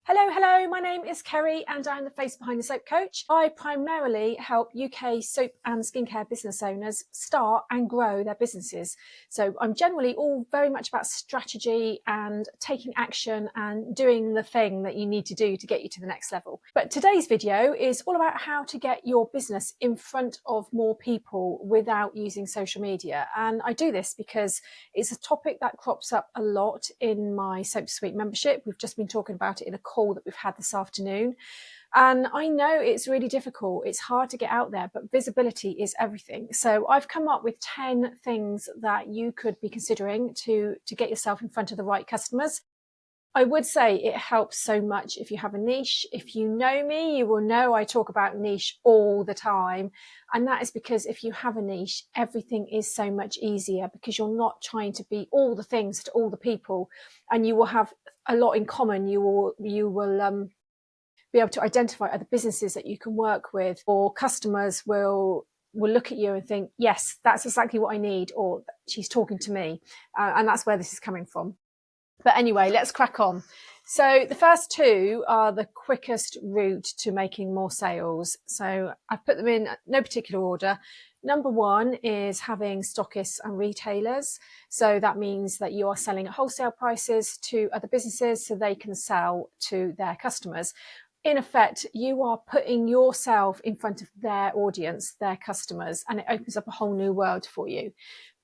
Hello, my name is Kerry and I'm the face behind the Soap Coach. I primarily help UK soap and skincare business owners start and grow their businesses. So I'm generally all very much about strategy and taking action and doing the thing that you need to do to get you to the next level. But today's video is all about how to get your business in front of more people without using social media. And I do this because it's a topic that crops up a lot in my Soap Suite membership. We've just been talking about it in a call that we've had this afternoon. And I know it's really difficult. It's hard to get out there, but visibility is everything. So I've come up with 10 things that you could be considering to get yourself in front of the right customers. I would say it helps so much if you have a niche. If you know me, you will know I talk about niche all the time. And that is because if you have a niche, everything is so much easier because you're not trying to be all the things to all the people, and you will have a lot in common. You will be able to identify other businesses that you can work with, or customers will look at you and think, yes, that's exactly what I need, or she's talking to me. And that's where this is coming from. But anyway, let's crack on. So the first two are the quickest route to making more sales. So I've put them in no particular order. Number one is having stockists and retailers. So that means that you are selling at wholesale prices to other businesses so they can sell to their customers. In effect, you are putting yourself in front of their audience, their customers, and it opens up a whole new world for you.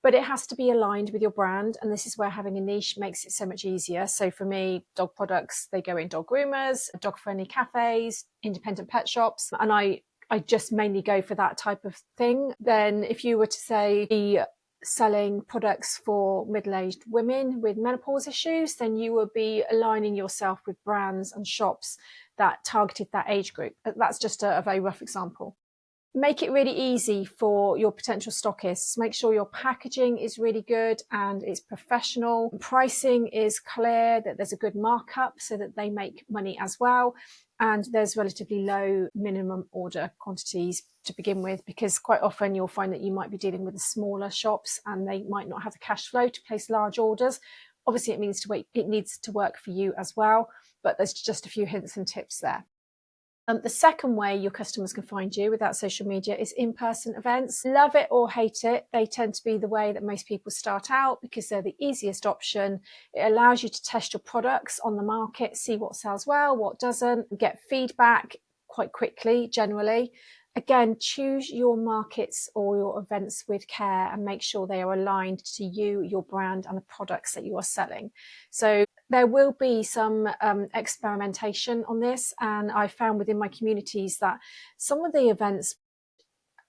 But it has to be aligned with your brand. And this is where having a niche makes it so much easier. So for me, dog products, they go in dog groomers, dog-friendly cafes, independent pet shops. And I just mainly go for that type of thing. Then if you were to say be selling products for middle-aged women with menopause issues, then you would be aligning yourself with brands and shops that targeted that age group. That's just a very rough example. Make it really easy for your potential stockists. Make sure your packaging is really good and it's professional. Pricing is clear, that there's a good markup so that they make money as well. And there's relatively low minimum order quantities to begin with, because quite often you'll find that you might be dealing with the smaller shops and they might not have the cash flow to place large orders. Obviously, it needs to work for you as well, but there's just a few hints and tips there. The second way your customers can find you without social media is in-person events. Love it or hate it, they tend to be the way that most people start out because they're the easiest option. It allows you to test your products on the market, see what sells well, what doesn't, get feedback quite quickly generally. Again, choose your markets or your events with care and make sure they are aligned to you, your brand, and the products that you are selling. So there will be some experimentation on this, and I found within my communities that some of the events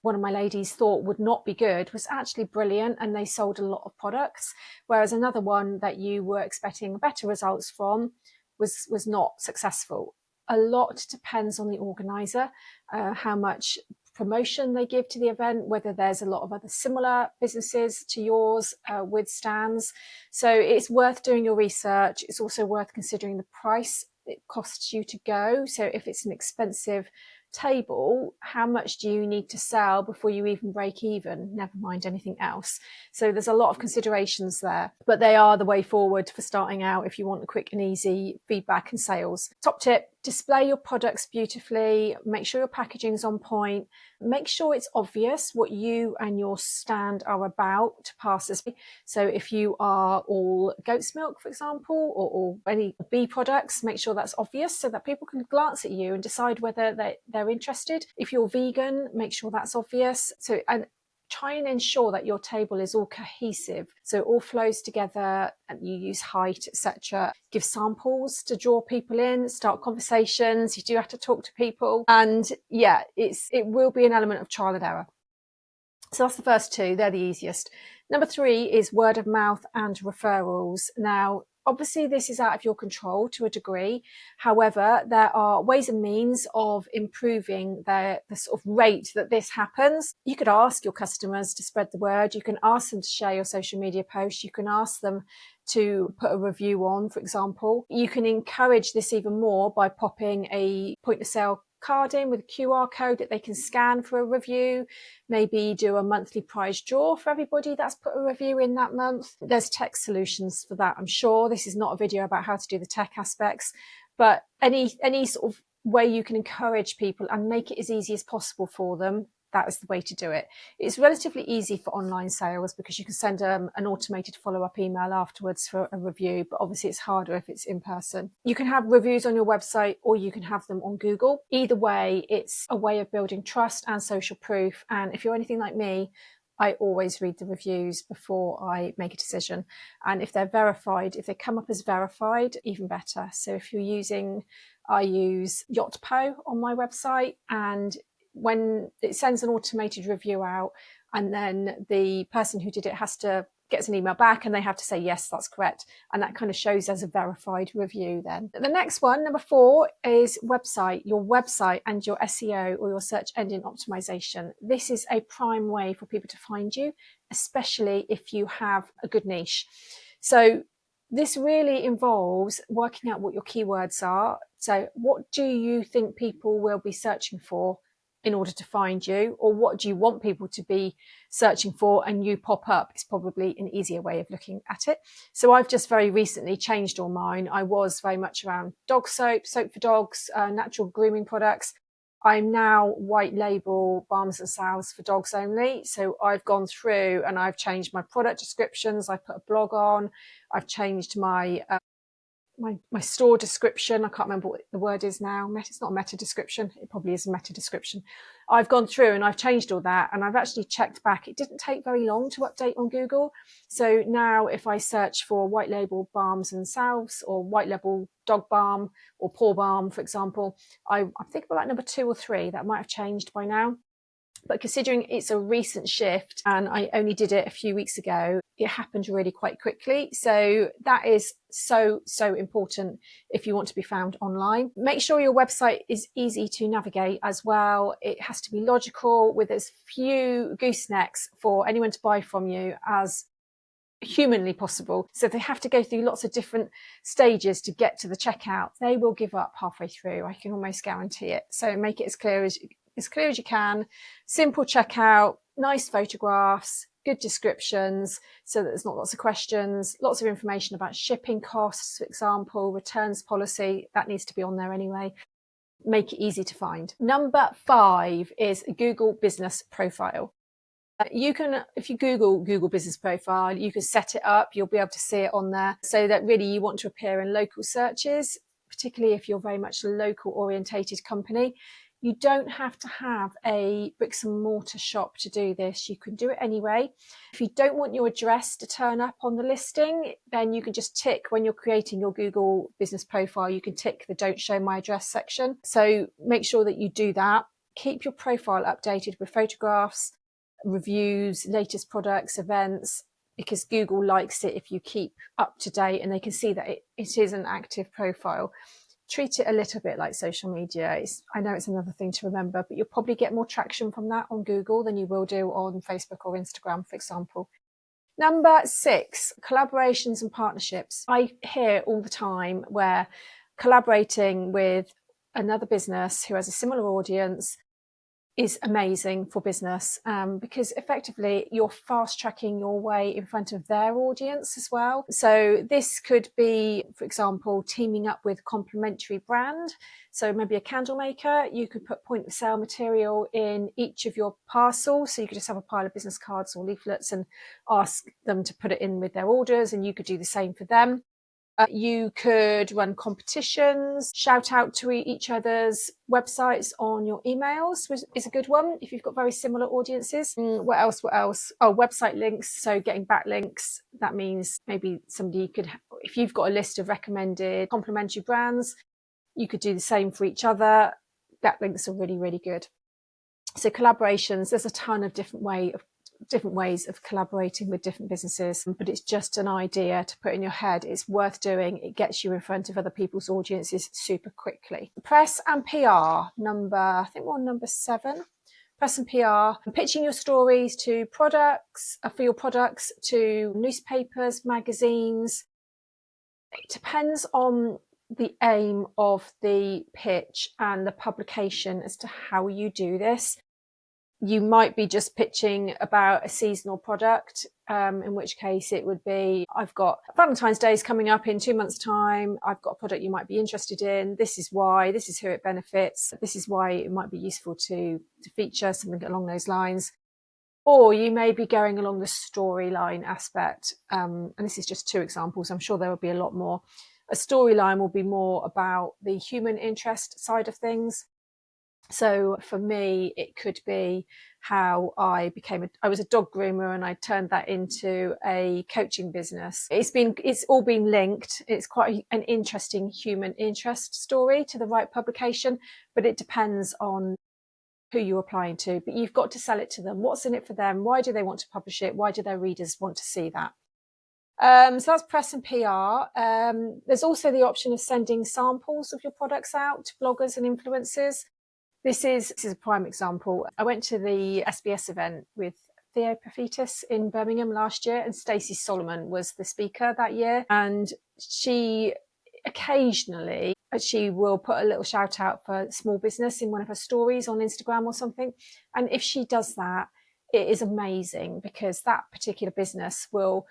one of my ladies thought would not be good was actually brilliant, and they sold a lot of products, whereas another one that you were expecting better results from was not successful. A lot depends on the organizer, how much promotion they give to the event, whether there's a lot of other similar businesses to yours with stands. So it's worth doing your research. It's also worth considering the price it costs you to go. So if it's an expensive table, how much do you need to sell before you even break even, never mind anything else? So there's a lot of considerations there, but they are the way forward for starting out if you want a quick and easy feedback and sales. Top tip: display your products beautifully, make sure your packaging is on point, make sure it's obvious what you and your stand are about to passers. So if you are all goat's milk, for example, or any bee products, make sure that's obvious so that people can glance at you and decide whether they're interested. If you're vegan, make sure that's obvious. So, and try and ensure that your table is all cohesive, so it all flows together, and you use height, etc. Give samples to draw people in, start conversations. You do have to talk to people, and yeah, it will be an element of trial and error. So that's the first two, they're the easiest. Number three is word of mouth and referrals. Now, obviously, this is out of your control to a degree. However, there are ways and means of improving the sort of rate that this happens. You could ask your customers to spread the word. You can ask them to share your social media posts. You can ask them to put a review on, for example. You can encourage this even more by popping a point of sale card in with a QR code that they can scan for a review. Maybe do a monthly prize draw for everybody that's put a review in that month. There's tech solutions for that, I'm sure. This is not a video about how to do the tech aspects, But any sort of way you can encourage people and make it as easy as possible for them, that is the way to do it. It's relatively easy for online sales because you can send an automated follow-up email afterwards for a review, but obviously it's harder if it's in person. You can have reviews on your website or you can have them on Google. Either way, it's a way of building trust and social proof. And if you're anything like me, I always read the reviews before I make a decision. And if they're verified, if they come up as verified, even better. So if you're using, I use Yotpo on my website, and when it sends an automated review out, and then the person who did it gets an email back and they have to say, yes, that's correct. And that kind of shows as a verified review then. The next one, number 4, is your website and your SEO, or your search engine optimization. This is a prime way for people to find you, especially if you have a good niche. So this really involves working out what your keywords are. So what do you think people will be searching for in order to find you, or what do you want people to be searching for and you pop up? Is probably an easier way of looking at it. So I've just very recently changed all mine. I was very much around dog soap for dogs, natural grooming products. I'm now white label balms and salves for dogs only. So I've gone through and I've changed my product descriptions. I put a blog on. I've changed my store description. I can't remember what the word is now. It's not a meta description. It probably is a meta description. I've gone through and I've changed all that, and I've actually checked back. It didn't take very long to update on Google. So now if I search for white label balms and salves, or white label dog balm or paw balm, for example, I think about number 2 or 3. That might have changed by now. But considering it's a recent shift and I only did it a few weeks ago, it happened really quite quickly. So that is so important if you want to be found online. Make sure your website is easy to navigate as well. It has to be logical, with as few goosenecks for anyone to buy from you as humanly possible. So if they have to go through lots of different stages to get to the checkout, they will give up halfway through. I can almost guarantee it. So make it as clear as you can. Simple checkout, nice photographs, good descriptions, so that there's not lots of questions, lots of information about shipping costs, for example, returns policy. That needs to be on there anyway. Make it easy to find. Number 5 is a Google business profile. You can, if you Google business profile, you can set it up. You'll be able to see it on there, so that really you want to appear in local searches, particularly if you're very much a local orientated company. You don't have to have a bricks and mortar shop to do this. You can do it anyway. If you don't want your address to turn up on the listing, then you can just tick, when you're creating your Google business profile, you can tick the don't show my address section. So make sure that you do that. Keep your profile updated with photographs, reviews, latest products, events, because Google likes it if you keep up to date and they can see that it is an active profile. Treat it a little bit like social media. I know it's another thing to remember, but you'll probably get more traction from that on Google than you will do on Facebook or Instagram, for example. Number 6, collaborations and partnerships. I hear all the time where collaborating with another business who has a similar audience is amazing for business, because effectively you're fast tracking your way in front of their audience as well. So this could be, for example, teaming up with complementary brand. So maybe a candle maker, you could put point of sale material in each of your parcels. So you could just have a pile of business cards or leaflets and ask them to put it in with their orders, and you could do the same for them. You could run competitions, shout out to each other's websites on your emails, which is a good one if you've got very similar audiences. What else? Oh, website links. So getting backlinks. That means maybe somebody could, if you've got a list of recommended complementary brands, you could do the same for each other. Backlinks are really, really good. So collaborations, there's a ton of different ways of collaborating with different businesses, but it's just an idea to put in your head. It's worth doing. It gets you in front of other people's audiences super quickly. Press and PR, I think we're on number 7. Press and PR, pitching your stories to products, for your products, to newspapers, magazines. It depends on the aim of the pitch and the publication as to how you do this. You might be just pitching about a seasonal product, in which case it would be, I've got Valentine's Day is coming up in 2 months' time. I've got a product you might be interested in. This is why, this is who it benefits. This is why it might be useful to feature something along those lines. Or you may be going along the storyline aspect. And this is just 2 examples. I'm sure there will be a lot more. A storyline will be more about the human interest side of things. So for me, it could be how I was a dog groomer and I turned that into a coaching business. It's all been linked. It's quite an interesting human interest story to the right publication, but it depends on who you're applying to. But you've got to sell it to them. What's in it for them? Why do they want to publish it? Why do their readers want to see that? So that's press and PR. There's also the option of sending samples of your products out to bloggers and influencers. This is a prime example. I went to the SBS event with Theo Paphitis in Birmingham last year, and Stacey Solomon was the speaker that year. And she occasionally, she will put a little shout out for small business in one of her stories on Instagram or something. And if she does that, it is amazing because that particular business will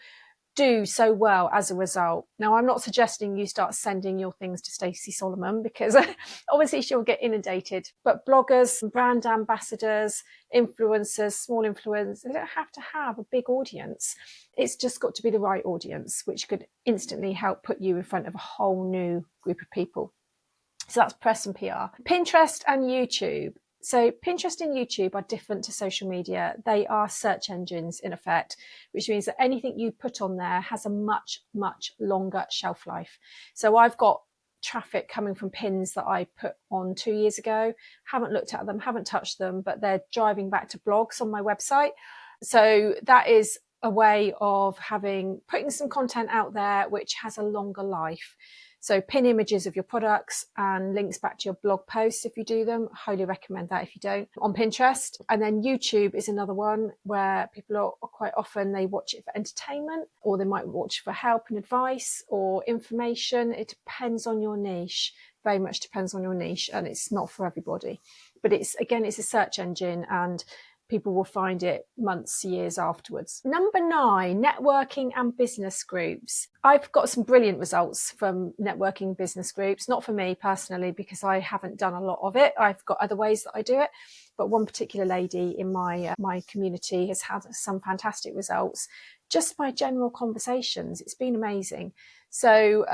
do so well as a result. Now, I'm not suggesting you start sending your things to Stacey Solomon because obviously she'll get inundated, but bloggers, brand ambassadors, influencers, small influencers, they don't have to have a big audience. It's just got to be the right audience, which could instantly help put you in front of a whole new group of people. So that's press and PR. Pinterest and YouTube. So Pinterest and YouTube are different to social media. They are search engines in effect, which means that anything you put on there has a much, much longer shelf life. So I've got traffic coming from pins that I put on 2 years ago, haven't looked at them, haven't touched them, but they're driving back to blogs on my website. So that is a way of putting some content out there which has a longer life. So pin images of your products and links back to your blog posts if you do them. Highly recommend that if you don't, on Pinterest. And then YouTube is another one where people are quite often, they watch it for entertainment, or they might watch for help and advice or information. It depends on your niche, very much depends on your niche, and it's not for everybody. But it's a search engine, and people will find it months, years afterwards. Number 9, networking and business groups. I've got some brilliant results from networking business groups, not for me personally, because I haven't done a lot of it. I've got other ways that I do it. But one particular lady in my community has had some fantastic results just by general conversations. It's been amazing. So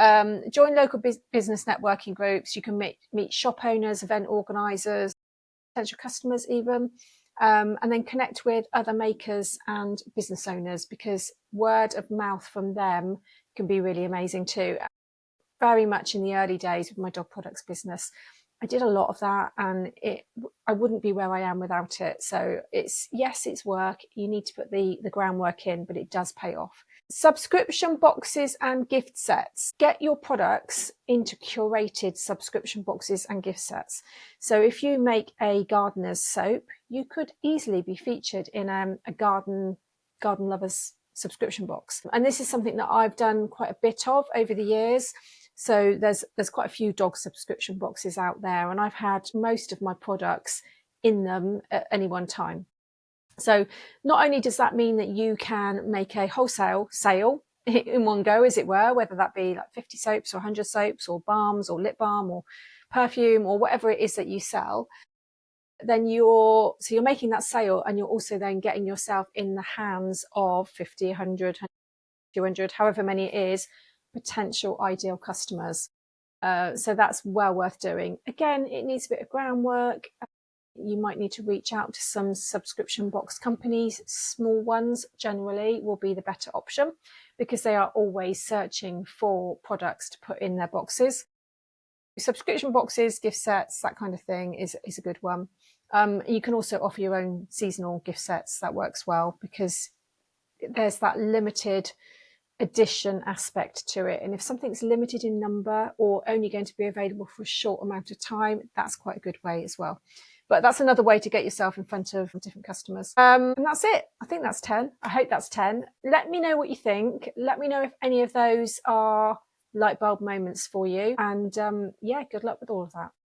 join local business networking groups. You can meet shop owners, event organisers, potential customers even. And then connect with other makers and business owners, because word of mouth from them can be really amazing too. Very much in the early days with my dog products business, I did a lot of that, and I wouldn't be where I am without it. So it's work. You need to put the groundwork in, but it does pay off. Subscription boxes and gift sets. Get your products into curated subscription boxes and gift sets. So if you make a gardener's soap, you could easily be featured in a garden lovers subscription box. And this is something that I've done quite a bit of over the years. So there's quite a few dog subscription boxes out there, and I've had most of my products in them at any one time. So not only does that mean that you can make a wholesale sale in one go, as it were, whether that be like 50 soaps or 100 soaps or balms or lip balm or perfume or whatever it is that you sell, then you're making that sale, and you're also then getting yourself in the hands of 50, 100, 200, however many it is, potential ideal customers. So that's well worth doing. Again, it needs a bit of groundwork. You might need to reach out to some subscription box companies. Small ones generally will be the better option because they are always searching for products to put in their boxes. Subscription boxes, gift sets, that kind of thing is a good one. You can also offer your own seasonal gift sets. That works well because there's that limited edition aspect to it. And if something's limited in number or only going to be available for a short amount of time, that's quite a good way as well. But that's another way to get yourself in front of different customers. And that's it. I think that's 10. I hope that's 10. Let me know what you think. Let me know if any of those are light bulb moments for you. And yeah, good luck with all of that.